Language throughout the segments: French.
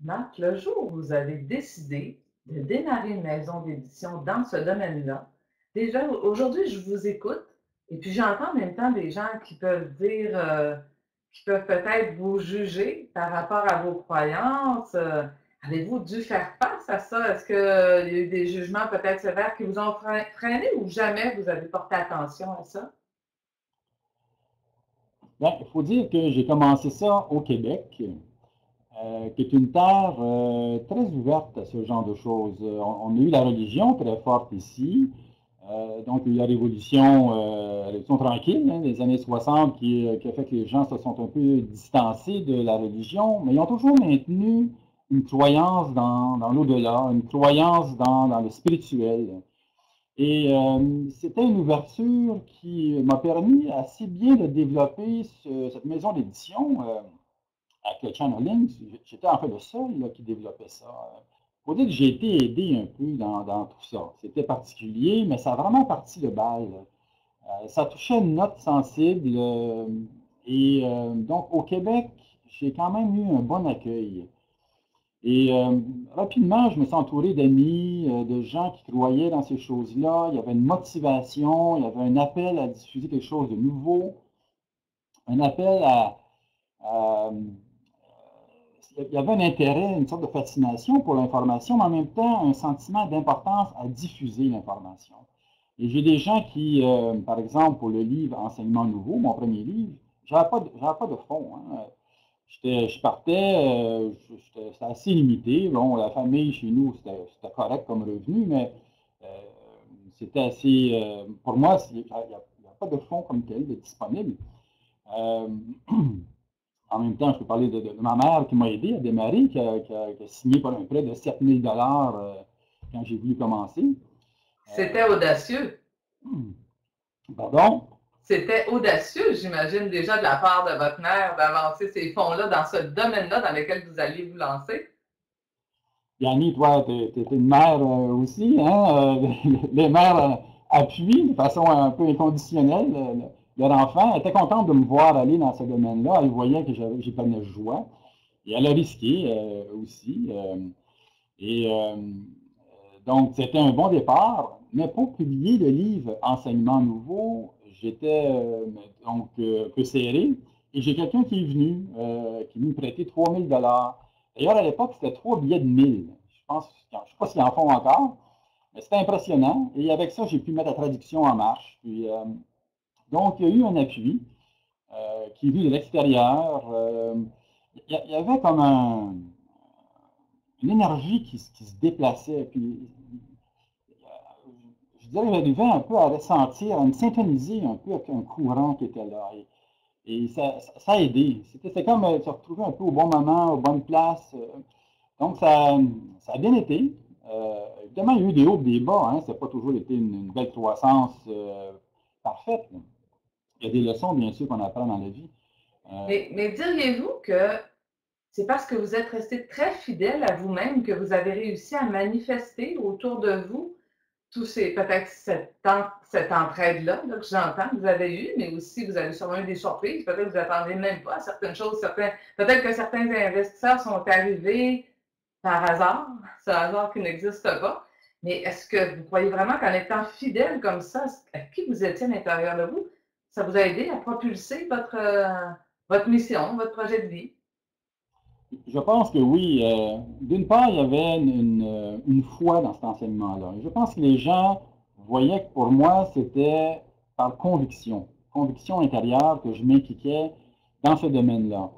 Marc, le jour où vous avez décidé de démarrer une maison d'édition dans ce domaine-là, déjà aujourd'hui, je vous écoute et puis j'entends en même temps des gens qui peuvent dire, qui peuvent peut-être vous juger par rapport à vos croyances. Avez-vous dû faire face à ça? Est-ce qu'il y a eu des jugements peut-être sévères qui vous ont freiné ou jamais vous avez porté attention à ça? Ben, il faut dire que j'ai commencé ça au Québec, qui est une terre très ouverte à ce genre de choses. On a eu la religion très forte ici. Donc, il y a eu la révolution tranquille, hein, des années 60, qui a fait que les gens se sont un peu distancés de la religion, mais ils ont toujours maintenu une croyance dans l'au-delà, une croyance dans le spirituel. Et c'était une ouverture qui m'a permis assez bien de développer cette maison d'édition avec le channeling. J'étais en fait le seul là, qui développait ça. Il faut dire que j'ai été aidé un peu dans tout ça. C'était particulier, mais ça a vraiment parti de balle. Ça touchait une note sensible. Donc, au Québec, j'ai quand même eu un bon accueil. Et rapidement, je me suis entouré d'amis, de gens qui croyaient dans ces choses-là. Il y avait une motivation, il y avait un appel à diffuser quelque chose de nouveau, un appel à il y avait un intérêt, une sorte de fascination pour l'information, mais en même temps un sentiment d'importance à diffuser l'information. Et j'ai des gens qui, par exemple, pour le livre Enseignement nouveau, mon premier livre, j'avais pas de fonds. Hein. Je partais, c'était assez limité. Bon, la famille chez nous, c'était correct comme revenu, mais euh, c'était assez. Pour moi, il n'y a pas de fonds comme tel de disponible. Euh, En même temps, je peux parler de ma mère qui m'a aidé à démarrer, qui a signé pour un prêt de 7 000 quand j'ai voulu commencer. C'était Euh, audacieux. Pardon? C'était audacieux, j'imagine, déjà de la part de votre mère d'avancer ces fonds-là dans ce domaine-là dans lequel vous alliez vous lancer. Yanni, toi, tu es une mère aussi, hein? Les mères appuient de façon un peu inconditionnelle leur enfant. Elle était contente de me voir aller dans ce domaine-là. Elle voyait que j'ai plein de joie. Et elle a risqué aussi. Donc, c'était un bon départ. Mais pour publier le livre Enseignement nouveau, j'étais peu serré. Et j'ai quelqu'un qui est venu me prêter 3 000 dollars. D'ailleurs, à l'époque, c'était 3 billets de 1 000. Je ne sais pas s'ils en font encore, mais c'était impressionnant. Et avec ça, j'ai pu mettre la traduction en marche. Donc, il y a eu un appui qui est vu de l'extérieur. Il y avait comme une énergie qui se déplaçait. Puis, je dirais, j'arrivais un peu à ressentir, à me syntoniser un peu avec un courant qui était là. Et ça a aidé. C'était comme se retrouver un peu au bon moment, aux bonnes places. Donc, ça a bien été. Évidemment, il y a eu des hauts et des bas. Hein. Ça n'a pas toujours été une belle croissance parfaite. Il y a des leçons, bien sûr, qu'on apprend dans la vie. Euh, Mais diriez-vous que c'est parce que vous êtes resté très fidèle à vous-même que vous avez réussi à manifester autour de vous tous ces, peut-être cette entraide-là que j'entends que vous avez eue, mais aussi vous avez sûrement eu des surprises. Peut-être que vous n'attendez même pas à certaines choses. Peut-être que certains investisseurs sont arrivés par hasard, ce hasard qui n'existe pas. Mais est-ce que vous croyez vraiment qu'en étant fidèle comme ça, à qui vous étiez à l'intérieur de vous, ça vous a aidé à propulser votre mission, votre projet de vie? Je pense que oui. D'une part, il y avait une foi dans cet enseignement-là. Je pense que les gens voyaient que pour moi, c'était par conviction intérieure que je m'impliquais dans ce domaine-là.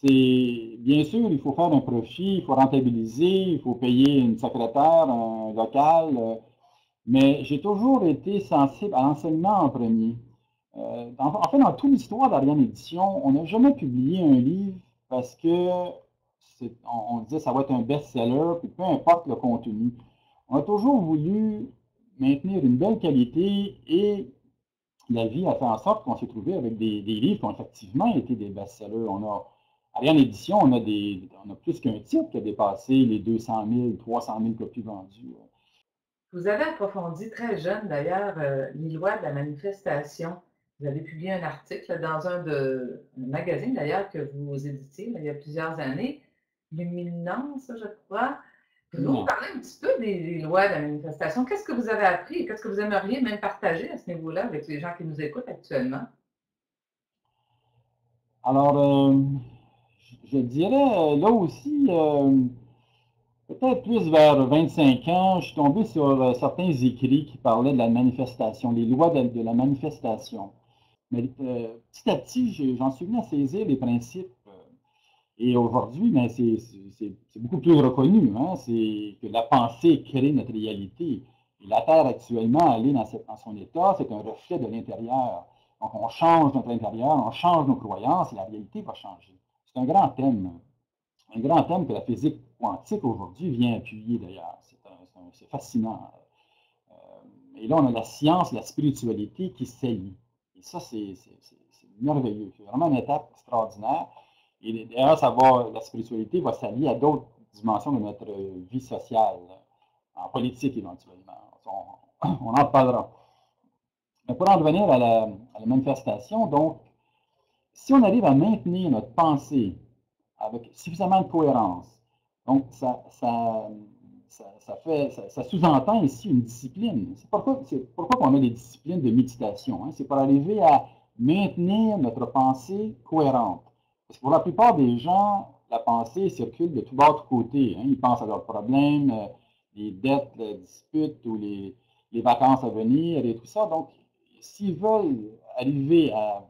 Bien sûr, il faut faire un profit, il faut rentabiliser, il faut payer une secrétaire, un local, mais j'ai toujours été sensible à l'enseignement en premier. En fait, dans toute l'histoire d'Ariane Édition, on n'a jamais publié un livre parce que on disait que ça va être un best-seller, puis peu importe le contenu. On a toujours voulu maintenir une belle qualité et la vie a fait en sorte qu'on s'est trouvé avec des livres qui ont effectivement été des best-sellers. Ariane Édition, on a plus qu'un titre qui a dépassé les 200 000, 300 000 copies vendues. Vous avez approfondi très jeune, d'ailleurs, les lois de la manifestation. Vous avez publié un article dans un magazine, d'ailleurs, que vous éditiez il y a plusieurs années. l'éminence, je crois. Pouvez-vous me Non. parler un petit peu des lois de la manifestation? Qu'est-ce que vous avez appris et qu'est-ce que vous aimeriez même partager à ce niveau-là avec les gens qui nous écoutent actuellement? Alors, je dirais, là aussi, peut-être plus vers 25 ans, je suis tombé sur certains écrits qui parlaient de la manifestation, les lois de la manifestation. Mais petit à petit, j'en suis venu à saisir les principes. Et aujourd'hui, ben, c'est beaucoup plus reconnu, hein, c'est que la pensée crée notre réalité. Et la Terre actuellement, elle est dans son état, c'est un reflet de l'intérieur. Donc on change notre intérieur, on change nos croyances et la réalité va changer. C'est un grand thème que la physique quantique aujourd'hui vient appuyer d'ailleurs. C'est fascinant. Et là, on a la science, la spiritualité qui s'allient. Et ça, c'est merveilleux. C'est vraiment une étape extraordinaire. Et d'ailleurs, la spiritualité va s'allier à d'autres dimensions de notre vie sociale, en politique éventuellement. On en parlera. Mais pour en revenir à la manifestation, donc, si on arrive à maintenir notre pensée avec suffisamment de cohérence, donc ça sous-entend ici une discipline. C'est pourquoi on a des disciplines de méditation. Hein. C'est pour arriver à maintenir notre pensée cohérente. Parce que pour la plupart des gens, la pensée circule de tout bas, de tout côté. Hein. Ils pensent à leurs problèmes, les dettes, les disputes ou les vacances à venir et tout ça. Donc, s'ils veulent arriver à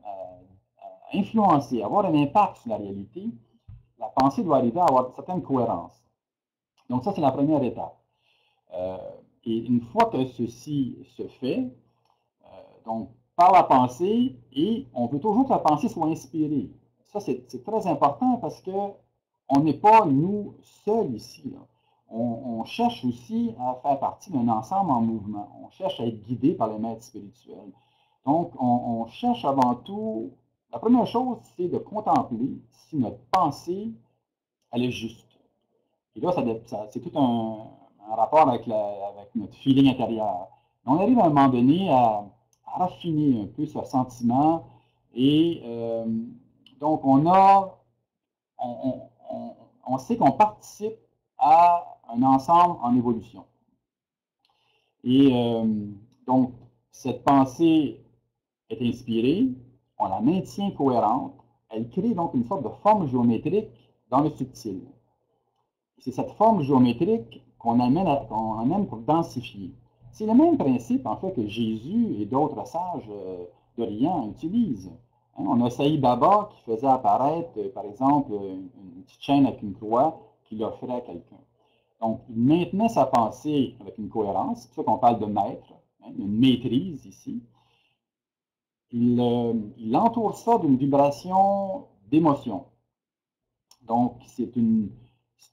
influencer, avoir un impact sur la réalité, la pensée doit arriver à avoir une certaine cohérence. Donc ça, c'est la première étape. Euh, et une fois que ceci se fait, donc par la pensée, et on veut toujours que la pensée soit inspirée. Ça, c'est très important parce que on n'est pas, nous, seuls ici. Là. On cherche aussi à faire partie d'un ensemble en mouvement. On cherche à être guidé par les maîtres spirituels. Donc, on cherche avant tout, la première chose, c'est de contempler si notre pensée, elle est juste. Et là, c'est tout un rapport avec notre feeling intérieur. On arrive à un moment donné à raffiner un peu ce sentiment et donc on sait qu'on participe à un ensemble en évolution. Et donc, cette pensée est inspirée, on la maintient cohérente, elle crée donc une sorte de forme géométrique dans le subtil. C'est cette forme géométrique qu'on amène pour densifier. C'est le même principe, en fait, que Jésus et d'autres sages d'Orient utilisent. Hein, on a Saïd Baba qui faisait apparaître, par exemple, une petite chaîne avec une croix qu'il offrait à quelqu'un. Donc, il maintenait sa pensée avec une cohérence, c'est pour ça qu'on parle de maître, hein, une maîtrise ici. Il entoure ça d'une vibration d'émotion. Donc, c'est une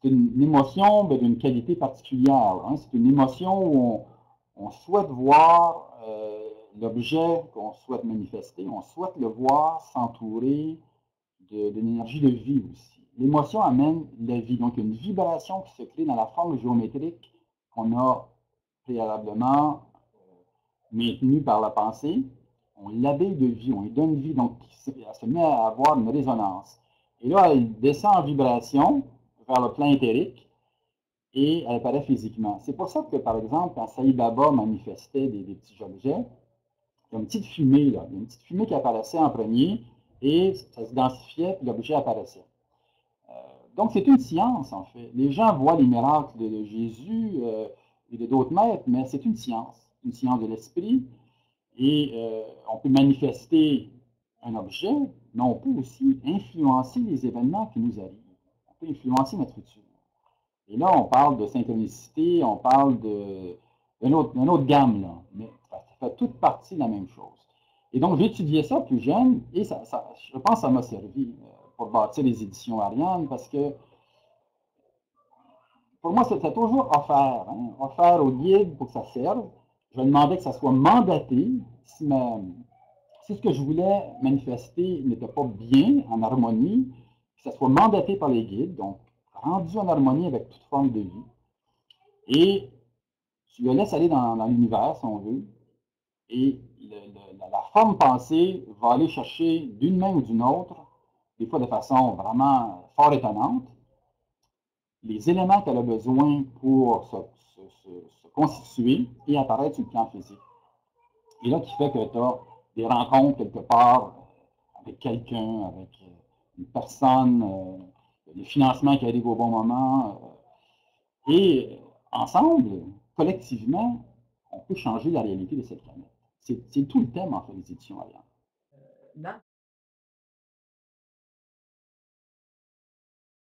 émotion d'une qualité particulière. Hein. C'est une émotion où on souhaite voir l'objet qu'on souhaite manifester, on souhaite le voir s'entourer d'une énergie de vie aussi. L'émotion amène la vie, donc une vibration qui se crée dans la forme géométrique qu'on a préalablement maintenue par la pensée. On l'habille de vie, on lui donne vie, donc elle se met à avoir une résonance. Et là, elle descend en vibration vers le plan éthérique et elle apparaît physiquement. C'est pour ça que, par exemple, quand Saïd Baba manifestait des petits objets, il y a une petite fumée, là. Il y a une petite fumée qui apparaissait en premier et ça se densifiait et l'objet apparaissait. Donc, c'est une science, en fait. Les gens voient les miracles de Jésus et de d'autres maîtres, mais c'est une science de l'esprit. Et on peut manifester un objet, mais on peut aussi influencer les événements qui nous arrivent. On peut influencer notre futur. Et là, on parle de synchronicité, on parle d'une autre gamme, là. Mais ça fait toute partie de la même chose. Et donc, j'ai étudié ça plus jeune et je pense que ça m'a servi pour bâtir les éditions Ariane parce que pour moi, c'était toujours offert. Hein, offert au guide pour que ça serve. Je demandais que ça soit mandaté. Si ce que je voulais manifester n'était pas bien, en harmonie, que ça soit mandaté par les guides, donc rendu en harmonie avec toute forme de vie. Et je le laisse aller dans l'univers, si on veut, et la forme pensée va aller chercher d'une main ou d'une autre, des fois de façon vraiment fort étonnante, les éléments qu'elle a besoin pour se constituer et apparaître sur le plan physique. Et là, qui fait que tu as des rencontres quelque part avec quelqu'un, avec une personne, des financements qui arrivent au bon moment. Et ensemble, collectivement, on peut changer la réalité de cette planète. C'est tout le thème, en fait, des éditions Allianz. Dans